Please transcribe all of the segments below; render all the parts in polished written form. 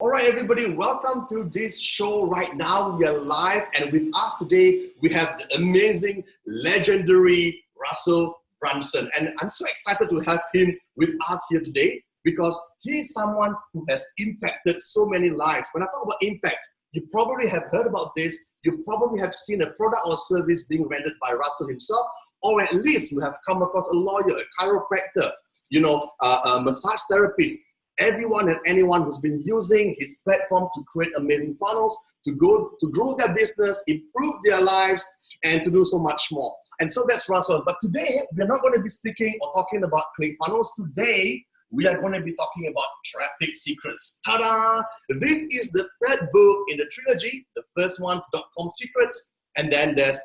All right, everybody, welcome to this show right now. We are live, and with us today, we have the amazing, legendary Russell Brunson. And I'm so excited to have him with us here today because he is someone who has impacted so many lives. When I talk about impact, you probably have heard about this. You probably have seen a product or service being rendered by Russell himself, or at least you have come across a lawyer, a chiropractor, a massage therapist. Everyone and anyone who's been using his platform to create amazing funnels, to grow their business, improve their lives, and to do so much more. And so that's Russell. But today, we're not going to be speaking or talking about ClickFunnels. Today, we are going to be talking about traffic secrets. Ta-da! This is the third book in the trilogy. The first one's .com secrets, and then there's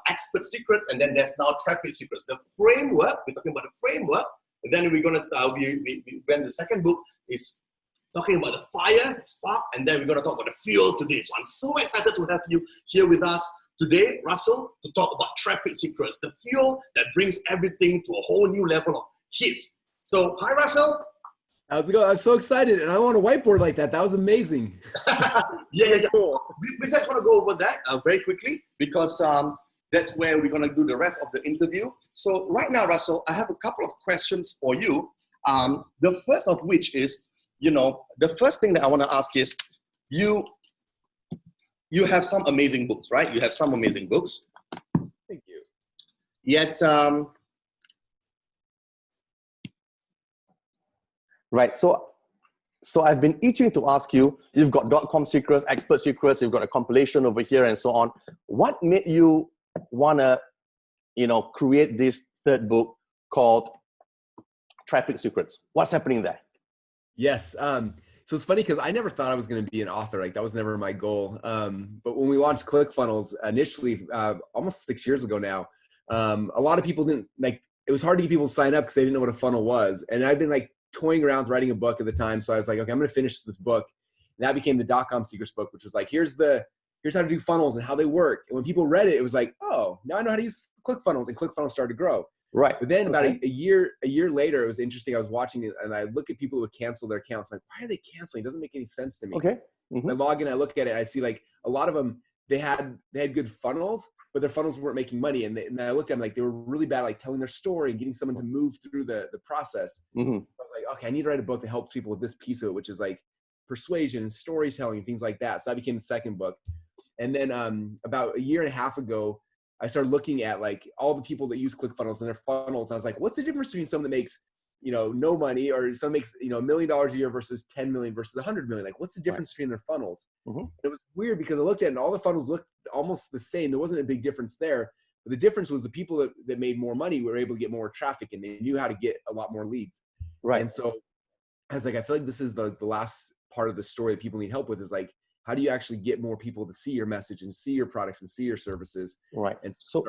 expert secrets, and then there's now traffic secrets. The framework, we're talking about the framework. And then we're gonna when the second book is talking about the fire, spark, and then we're gonna talk about the fuel today. So I'm so excited to have you here with us today, Russell, to talk about traffic secrets, the fuel that brings everything to a whole new level of hits. So hi, Russell. How's it going? I'm so excited, and I want a whiteboard like that. That was amazing. Yeah. Cool. We're just gonna go over that very quickly because that's where we're going to do the rest of the interview. So right now, Russell, I have a couple of questions for you. The first of which is, the first thing that I want to ask is, you have some amazing books, right? You have some amazing books. Thank you. Yet, right, so I've been itching to ask you, you've got .com secrets, expert secrets, you've got a compilation over here and so on. What made you want to create this third book called Traffic Secrets? What's happening there? Yes. So it's funny because I never thought I was going to be an author. Like that was never my goal. But when we launched ClickFunnels initially, almost 6 years ago now, a lot of people didn't it was hard to get people to sign up because they didn't know what a funnel was. And I'd been toying around with writing a book at the time. So I was like, okay, I'm going to finish this book. And that became the .com secrets book, which was here's how to do funnels and how they work. And when people read it, it was like, oh, now I know how to use ClickFunnels, and ClickFunnels started to grow. Right. But then about a year later, it was interesting. I was watching it and I look at people who would cancel their accounts. Like, why are they canceling? It doesn't make any sense to me. Okay. Mm-hmm. I log in, I look at it, I see a lot of them, they had good funnels, but their funnels weren't making money. And I looked at them they were really bad, telling their story and getting someone to move through the process. Mm-hmm. I was like, okay, I need to write a book that helps people with this piece of it, which is persuasion and storytelling and things like that. So that became the second book. And then about a year and a half ago, I started looking at all the people that use ClickFunnels and their funnels. And I was like, what's the difference between someone that makes, no money, or someone makes, $1 million a year versus 10 million versus 100 million? What's the difference between their funnels? Mm-hmm. It was weird because I looked at it and all the funnels looked almost the same. There wasn't a big difference there. But the difference was the people that made more money were able to get more traffic and they knew how to get a lot more leads. Right. And so I was I feel like this is the last part of the story that people need help with is how do you actually get more people to see your message and see your products and see your services? Right. And so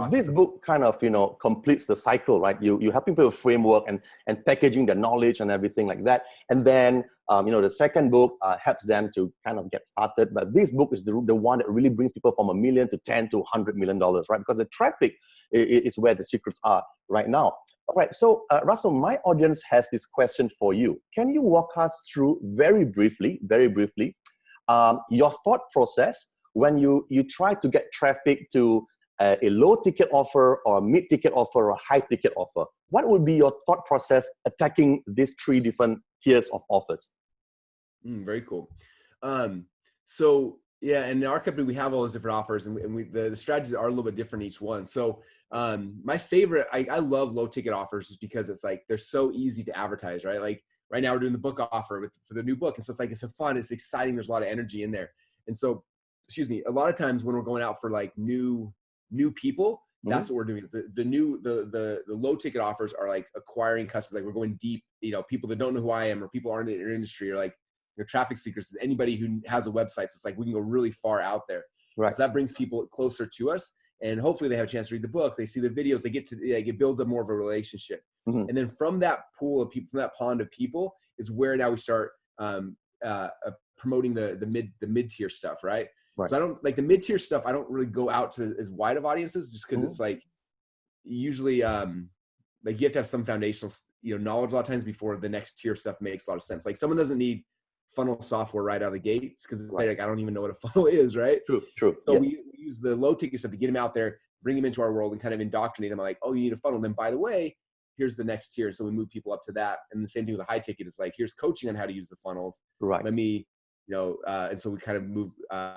this book kind of, completes the cycle, right? You help people with framework and packaging the knowledge and everything like that. And then, the second book helps them to kind of get started. But this book is the one that really brings people from $1 million to $10 to $100 million, right? Because the traffic is where the secrets are right now. All right. So, Russell, my audience has this question for you. Can you walk us through very briefly, your thought process when you try to get traffic to a low ticket offer or a mid ticket offer or a high ticket offer? What would be your thought process attacking these three different tiers of offers? Very cool. So yeah, in our company, we have all those different offers and the strategies are a little bit different each one. So my favorite, I love low ticket offers just because it's they're so easy to advertise, right? Right now we're doing the book offer for the new book. And so it's it's fun, it's exciting. There's a lot of energy in there. And so, a lot of times when we're going out for new people, that's what we're doing is the low ticket offers are acquiring customers. We're going deep, people that don't know who I am or people aren't in your industry or your traffic seekers is anybody who has a website. So it's we can go really far out there. Right. So that brings people closer to us. And hopefully they have a chance to read the book. They see the videos. They get to it builds up more of a relationship. Mm-hmm. And then from that pool of people, from that pond of people, is where now we start promoting the mid tier stuff, right? So I don't the mid tier stuff. I don't really go out to as wide of audiences just because it's usually you have to have some foundational knowledge a lot of times before the next tier stuff makes a lot of sense. Someone doesn't need funnel software right out of the gates because Right. like, I don't even know what a funnel is, right? True. So we use the low ticket stuff to get them out there, bring them into our world and kind of indoctrinate them. Like, oh, you need a funnel. Then by the way, here's the next tier. So we move people up to that. And the same thing with the high ticket. It's like, here's coaching on how to use the funnels. Right. Let me, and so we kind of move,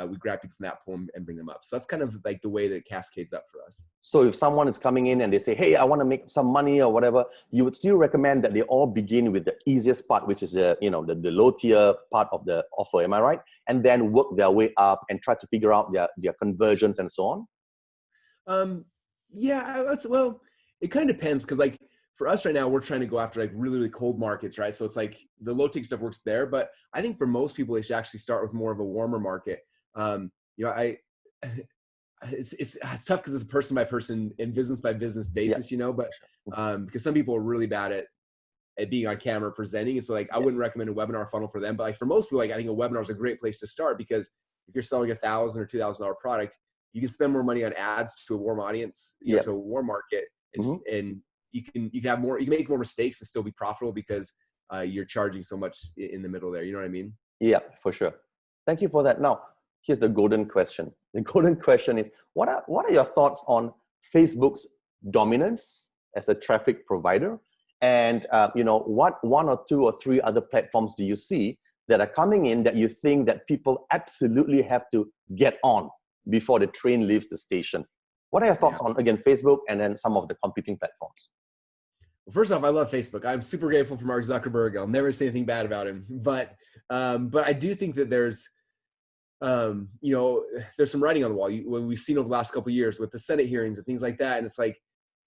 we grab people from that pool and bring them up. So that's kind of like the way that it cascades up for us. So if someone is coming in and they say, hey, I want to make some money or whatever, you would still recommend that they all begin with the easiest part, which is the low tier part of the offer. Am I right? And then work their way up and try to figure out their conversions and so on? Well, it kind of depends. Cause like for us right now, we're trying to go after like really, really cold markets, right? So it's like the low ticket stuff works there, but I think for most people, they should actually start with more of a warmer market. It's tough because it's a person by person and business by business basis, but because some people are really bad at being on camera presenting. And so like, I wouldn't recommend a webinar funnel for them, but like for most people, like I think a webinar is a great place to start because if you're selling $1,000 or $2,000 product, you can spend more money on ads to a warm audience, to a warm market, and you can have more, you can make more mistakes and still be profitable because you're charging so much in the middle there. You know what I mean? Yeah, for sure. Thank you for that. Now, here's the golden question. The golden question is, what are your thoughts on Facebook's dominance as a traffic provider? And what one or two or three other platforms do you see that are coming in that you think that people absolutely have to get on before the train leaves the station? What are your thoughts on, again, Facebook and then some of the competing platforms? Well, first off, I love Facebook. I'm super grateful for Mark Zuckerberg. I'll never say anything bad about him. But I do think that there's some writing on the wall. When we've seen over the last couple of years with the Senate hearings and things like that, and it's like,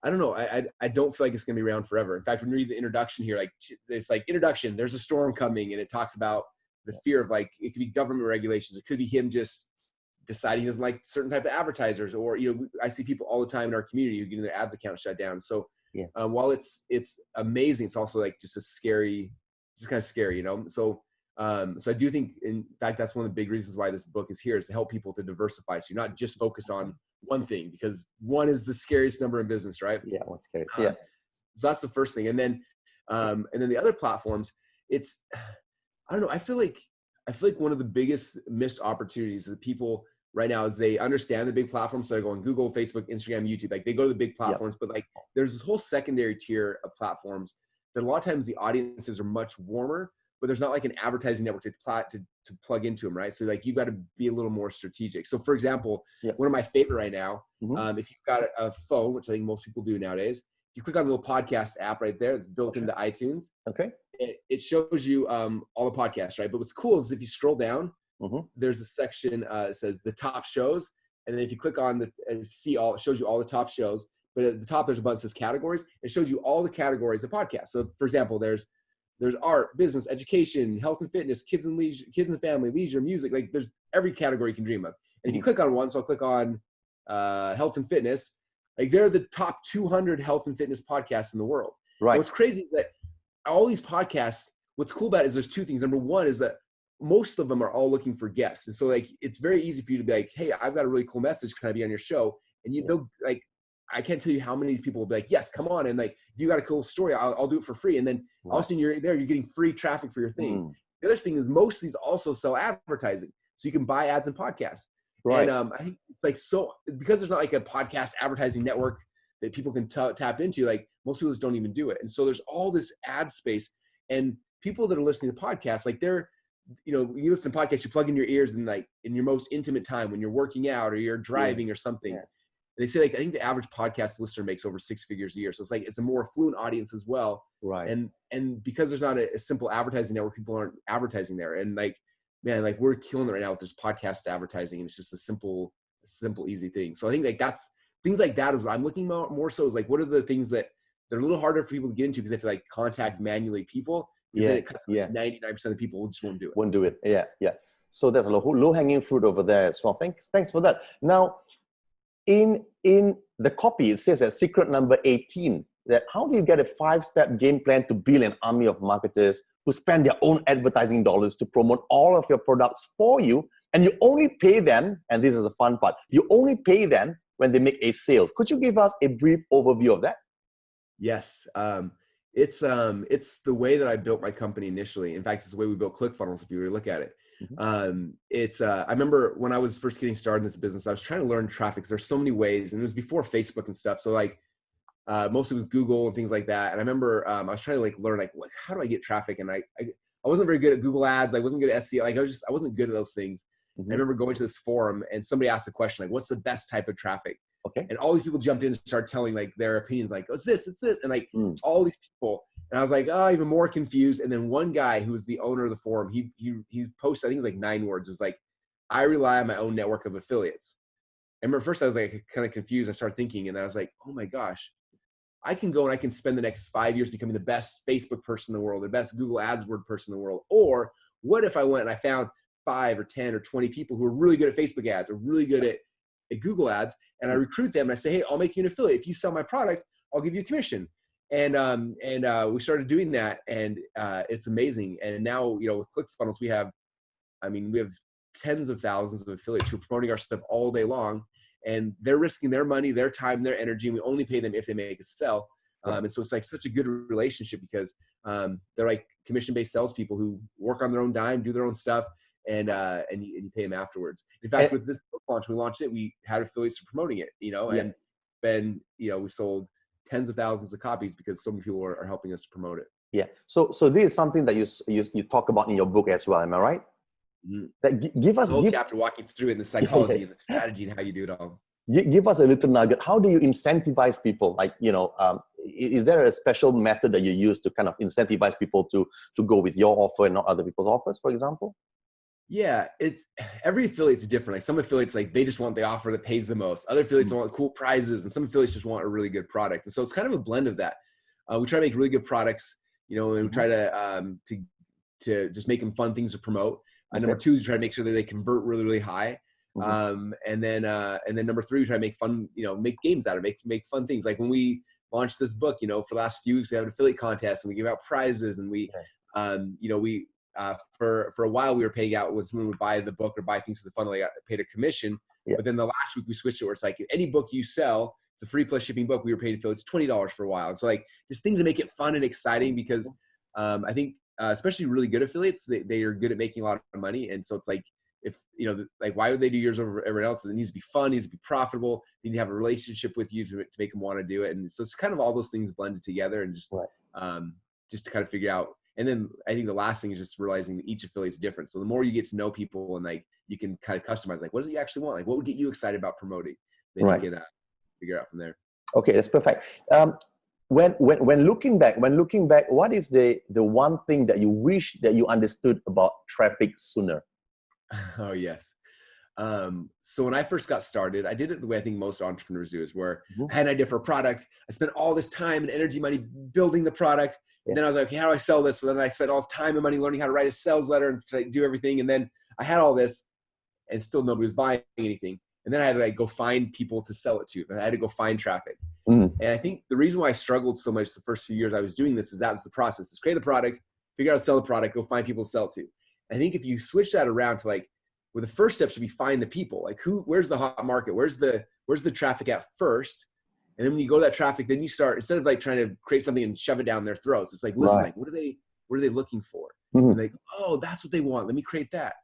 I don't know. I don't feel like it's going to be around forever. In fact, when you read the introduction here, like it's like introduction, there's a storm coming, and it talks about the fear of like it could be government regulations. It could be him just deciding he doesn't like certain type of advertisers, or I see people all the time in our community who getting their ads account shut down. So while it's amazing, it's also like just kind of scary, So I do think, in fact, that's one of the big reasons why this book is here, is to help people to diversify. So you're not just focused on one thing, because one is the scariest number in business, right? Yeah, what's scary? So that's the first thing. And then the other platforms, it's, I don't know. I feel like one of the biggest missed opportunities that people right now is they understand the big platforms. So they're going Google, Facebook, Instagram, YouTube. Like they go to the big platforms, but like there's this whole secondary tier of platforms that a lot of times the audiences are much warmer, but there's not like an advertising network to plug into them, right? So like you've got to be a little more strategic. So for example, one of my favorite right now, if you've got a phone, which I think most people do nowadays, if you click on the little podcast app right there, it's built into iTunes. Okay. It shows you all the podcasts, right? But what's cool is if you scroll down, there's a section that says the top shows. And then if you click on it shows you all the top shows. But at the top, there's a button that says categories. It shows you all the categories of podcasts. So for example, there's art, business, education, health and fitness, kids and the family, leisure, music. Like there's every category you can dream of. And if you click on one, so I'll click on health and fitness, like they're the top 200 health and fitness podcasts in the world. Right. And what's crazy is that all these podcasts, what's cool about it is there's two things. Number one is that most of them are all looking for guests. And so like, it's very easy for you to be like, hey, I've got a really cool message. Can I be on your show? And they'll like, I can't tell you how many people will be like, yes, come on. And like, if you got a cool story, I'll do it for free. And then all of a sudden you're getting free traffic for your thing. The other thing is most of these also sell advertising. So you can buy ads and podcasts. Right. And I think it's like, so because there's not like a podcast advertising network that people can tap into, like most people just don't even do it. And so there's all this ad space, and people that are listening to podcasts, like they're, when you listen to podcasts, you plug in your ears and like in your most intimate time when you're working out or you're driving or something. Yeah. And they say like, I think the average podcast listener makes over 6 figures a year. So it's like, it's a more affluent audience as well. Right. And because there's not a simple advertising network, people aren't advertising there. And like, man, like we're killing it right now with this podcast advertising, and it's just a simple, easy thing. So I think like that's things like that is what I'm looking more so is like, what are the things that they're a little harder for people to get into because they have to like contact manually people. Yeah. 99% of people just won't do it. Won't do it. Yeah. Yeah. So there's a low hanging fruit over there as well. Thanks for that. Now, in the copy, it says that secret number 18, that how do you get a 5-step game plan to build an army of marketers who spend their own advertising dollars to promote all of your products for you, and you only pay them, and this is the fun part, you only pay them when they make a sale. Could you give us a brief overview of that? Yes. It's the way that I built my company initially. In fact, it's the way we built ClickFunnels, if you really look at it. I remember when I was first getting started in this business, I was trying to learn traffic. There's so many ways, and it was before Facebook and stuff. So like, mostly it was Google and things like that. And I remember I was trying to like learn like how do I get traffic? And I wasn't very good at Google Ads. I wasn't good at SEO. Like I wasn't good at those things. I remember going to this forum and somebody asked the question like, what's the best type of traffic? Okay. And all these people jumped in and started telling like their opinions, like, oh, it's this, and like all these people. And I was like, oh, even more confused. And then one guy who was the owner of the forum, he posted, I think it was like 9 words. It was like, I rely on my own network of affiliates. I remember first I was like kind of confused. I started thinking, and I was like, oh my gosh, I can go and I can spend the next 5 years becoming the best Facebook person in the world, the best Google AdWords person in the world. Or what if I went and I found 5 or 10 or 20 people who are really good at Facebook ads or really good at Google ads, and I recruit them and I say, hey, I'll make you an affiliate. If you sell my product, I'll give you a commission. And we started doing that, and it's amazing. And now, you know, with ClickFunnels, we have tens of thousands of affiliates who are promoting our stuff all day long, and they're risking their money, their time, their energy, and we only pay them if they make a sell. And so it's like such a good relationship because they're like commission-based salespeople who work on their own dime, do their own stuff, and you pay them afterwards. In fact, with this book launch, we launched it, we had affiliates promoting it, you know, and then, you know, we sold tens of thousands of copies because so many people are helping us promote it. Yeah. So this is something that you talk about in your book as well. Am I right? That give us the whole chapter walking through it in the psychology and the strategy and how you do it all. Give us a little nugget. How do you incentivize people? Like, you know, is there a special method that you use to kind of incentivize people to go with your offer and not other people's offers, for example? Yeah, every affiliate's different. Like some affiliates, like they just want the offer that pays the most. Other affiliates want cool prizes, and some affiliates just want a really good product. And so it's kind of a blend of that. We try to make really good products, you know, and we try to just make them fun things to promote. Number 2 is we try to make sure that they convert really, really high. And then number 3, we try to make fun, you know, make games out of it, make fun things. Like when we launched this book, you know, for the last few weeks, we have an affiliate contest and we give out prizes, and we, you know, we, for a while we were paying out when someone would buy the book or buy things for the funnel, they got paid a commission. But then the last week we switched it where it's like any book you sell, it's a free plus shipping book. We were paying affiliates $20 for a while. And so like just things that make it fun and exciting because I think especially really good affiliates, they are good at making a lot of money. And so it's like, if you know, like why would they do yours over everyone else? It needs to be fun, it needs to be profitable, they need to have a relationship with you to make them want to do it. And so it's kind of all those things blended together and just to kind of figure out. And then I think the last thing is just realizing that each affiliate is different. So the more you get to know people and like you can kind of customize, like what does he actually want? Like what would get you excited about promoting? Then you can figure out from there. Okay, that's perfect. When looking back, what is the one thing that you wish that you understood about traffic sooner? Oh yes. So when I first got started, I did it the way I think most entrepreneurs do, is where I had an idea for a product. I spent all this time and energy, money building the product. And then I was like, okay, how do I sell this? So then I spent all this time and money learning how to write a sales letter and to do everything. And then I had all this and still nobody was buying anything. And then I had to like go find people to sell it to. I had to go find traffic. And I think the reason why I struggled so much the first few years I was doing this is that was the process, is create the product, figure out how to sell the product, go find people to sell it to. I think if you switch that around to like, well, the first step should be find the people. Like where's the hot market? Where's the traffic at first? And then when you go to that traffic, then you start, instead of like trying to create something and shove it down their throats, it's like, listen, like, what are they looking for? And like, oh, that's what they want. Let me create that.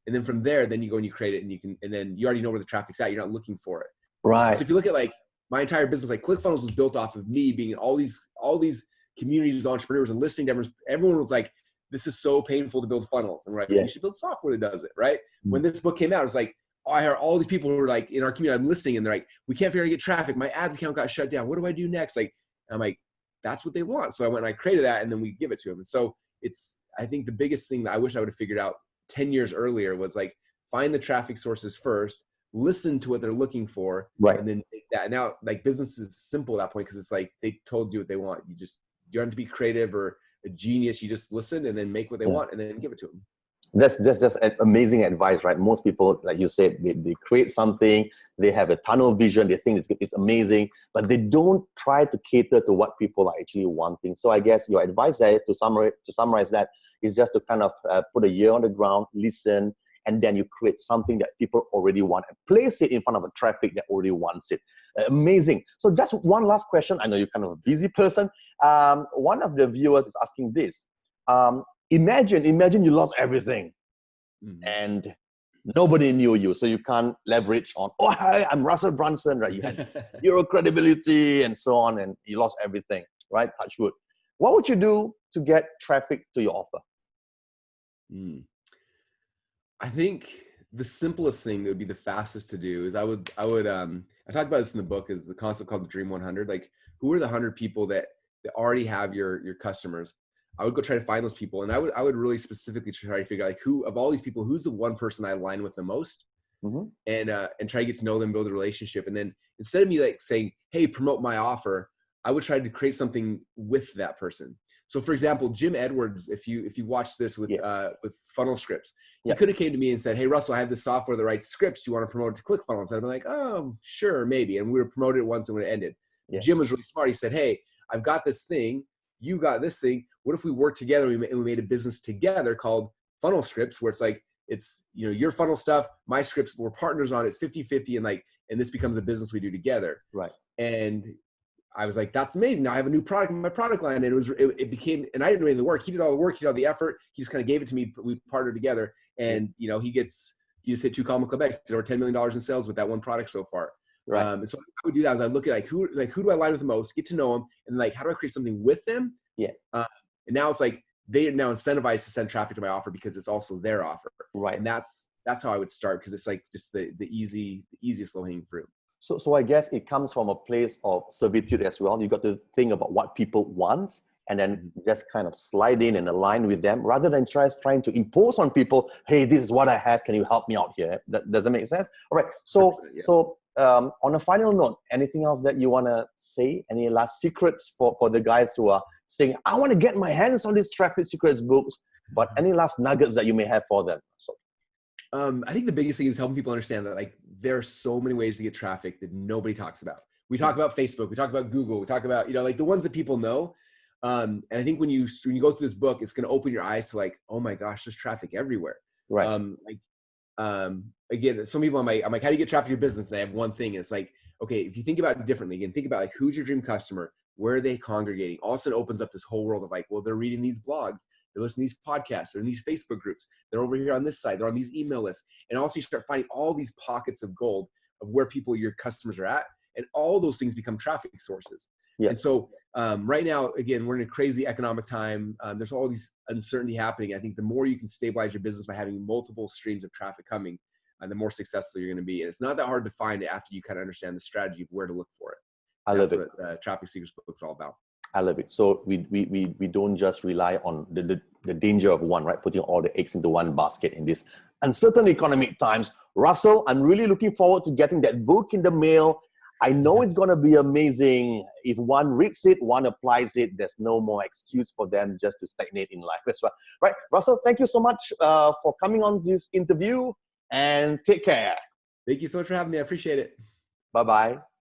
And then from there, then you go and you create it, and then you already know where the traffic's at. You're not looking for it. Right. So if you look at like my entire business, like ClickFunnels was built off of me being in all these communities, entrepreneurs, and listening to everyone was like, this is so painful to build funnels. And we're like, you should build software that does it, right? When this book came out, it was like, oh, I heard all these people who were like in our community, I'm listening, and they're like, we can't figure out how to get traffic. My ads account got shut down. What do I do next? Like, I'm like, that's what they want. So I went and I created that, and then we give it to them. And so I think the biggest thing that I wish I would have figured out 10 years earlier was like, find the traffic sources first, listen to what they're looking for, and then take that. And now like business is simple at that point, because it's like, they told you what they want. You don't have to be creative or a genius. You just listen and then make what they want and then give it to them. That's just amazing advice, right? Most people, like you said, they create something, they have a tunnel vision, they think it's amazing, but they don't try to cater to what people are actually wanting. So I guess your advice there, to summarize that, is just to kind of put a ear on the ground, listen, and then you create something that people already want and place it in front of a traffic that already wants it. Amazing. So just one last question. I know you're kind of a busy person. One of the viewers is asking this. Imagine you lost everything and nobody knew you, so you can't leverage on, oh, hi, I'm Russell Brunson, right? You had zero credibility and so on, and you lost everything, right? Touch wood. What would you do to get traffic to your offer? I think the simplest thing that would be the fastest to do is I talked about this in the book, is the concept called the Dream 100. Like, who are the 100 people that already have your customers? I would go try to find those people, and I would really specifically try to figure out, like, who of all these people, who's the one person I align with the most, and try to get to know them, build a relationship. And then instead of me like saying, hey, promote my offer, I would try to create something with that person. So for example, Jim Edwards, if you watch this with funnel scripts, he could have came to me and said, hey, Russell, I have this software that writes scripts. Do you want to promote it to ClickFunnels? I'd be like, oh, sure, maybe. And we would promote it once and when it ended. Jim was really smart. He said, hey, I've got this thing. You got this thing. What if we work together and we made a business together called Funnel Scripts, where it's like, it's, you know, your funnel stuff, my scripts, we're partners on it. It's 50-50, and this becomes a business we do together. Right. And I was like, that's amazing. Now I have a new product in my product line. And it became, and I didn't do any of the work. He did all the work. He did all the effort. He just kind of gave it to me. We partnered together, and, you know, he just hit 2 comma club X, over $10 million in sales with that one product so far. Right. And so I would do that. Is I look at like who do I align with the most, get to know them, and like, how do I create something with them? Yeah. And now it's like, they are now incentivized to send traffic to my offer because it's also their offer. Right. And that's how I would start, because it's like just the easiest low hanging fruit. So I guess it comes from a place of servitude as well. You got to think about what people want, and then just kind of slide in and align with them, rather than trying to impose on people, hey, this is what I have, can you help me out here? Does that make sense? All right. So on a final note, anything else that you want to say? Any last secrets for the guys who are saying, I want to get my hands on these Traffic Secrets books, but any last nuggets that you may have for them? So I think the biggest thing is helping people understand that, like, there are so many ways to get traffic that nobody talks about. We talk about Facebook, we talk about Google, we talk about, you know, like the ones that people know. And I think when you go through this book, it's going to open your eyes to like, oh my gosh, there's traffic everywhere. Right. Again, some people I'm like, how do you get traffic to your business? And they have one thing. And it's like, okay, if you think about it differently, again, think about like, who's your dream customer? Where are they congregating? All of a sudden opens up this whole world of like, well, they're reading these blogs, they're listening to these podcasts, they're in these Facebook groups, they're over here on this side, they're on these email lists. And also you start finding all these pockets of gold of where your customers are at. And all those things become traffic sources. Yeah. And so right now, again, we're in a crazy economic time. There's all these uncertainty happening. I think the more you can stabilize your business by having multiple streams of traffic coming, the more successful you're going to be. And it's not that hard to find it after you kind of understand the strategy of where to look for it. I love it. That's what Traffic Secrets book's all about. I love it. So we don't just rely on the danger of one, right? Putting all the eggs into one basket in this uncertain economic times. Russell, I'm really looking forward to getting that book in the mail. I know it's going to be amazing. If one reads it, one applies it, there's no more excuse for them just to stagnate in life as well. Right, Russell, thank you so much for coming on this interview, and take care. Thank you so much for having me. I appreciate it. Bye-bye.